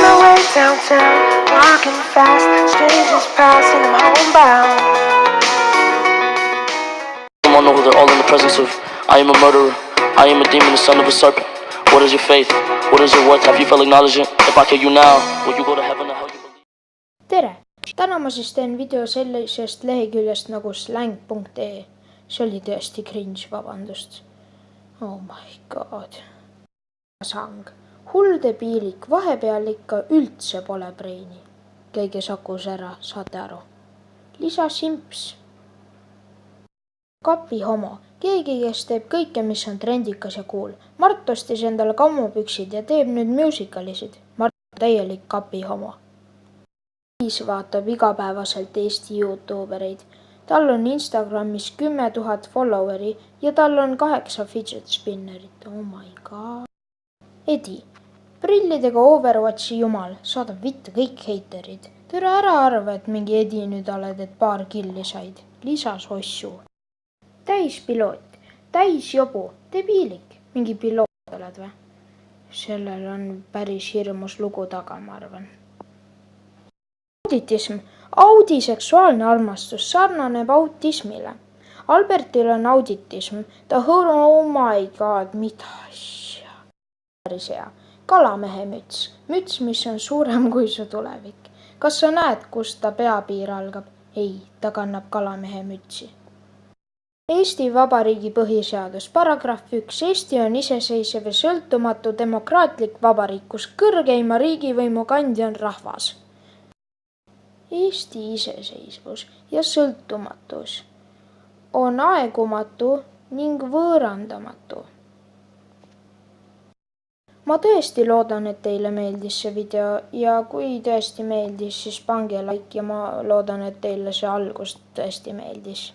my way downtown, walking fast, strangers passing, I'm homebound. Come on over, they're all in the presence of I am a murderer, I am a demon, the son of a serpent. What is your faith? What is your worth? Have you felt acknowledgement? If I kill you now, will you go to heaven or hell you believe? Tere! Täna ma siis teen video sellisest leheküljest nagu slang.ee. See oli tõesti cringe, vabandust. Oh my god. Sang. Hull debiilik, vahepeal ikka üldse pole breini. Keegi sakus ära, saate aru. Lisa Simps. Kapi homo. Keegi, kes teeb kõike, mis on trendikas ja cool. Mart ostis endale kammupüksid ja teeb nüüd musicalisid. Mart on täielik kapi homo. Liis vaatab igapäevaselt Eesti YouTubereid. Tal on Instagramis 10 000 followeri ja tal on 8 fidget spinnerit. Oh my god. Edi. Prillidega Overwatchi jumal. Saadab vittu kõik heiterid. Türa ära arva, et mingi Edi nüüd oled, et paar killi said. Lisas ossu. Täispiloot. Täis jobu. Debiilik. Mingi piloot oled või? Sellel on päris hirmus lugu taga, ma arvan. Auditism. Audi seksuaalne armastus sarnaneb autismile. Albertil on auditism. Ta hõõrub, oh my god, mida asja. Päris hea. Kalamehe müts. Müts, mis on suurem kui su tulevik. Kas sa näed, kus ta peapiir algab? Ei, ta kannab kalamehe mütsi. Eesti Vabariigi põhiseadus. Paragrahv 1. Eesti on iseseisev ja sõltumatu demokraatlik vabariik, kus kõrgeima riigivõimu kandja on rahvas. Eesti iseseisvus ja sõltumatus on aegumatu ning võõrandamatu. Ma tõesti loodan, et teile meeldis see video ja kui tõesti meeldis, siis pange like ja ma loodan, et teile see algus tõesti meeldis.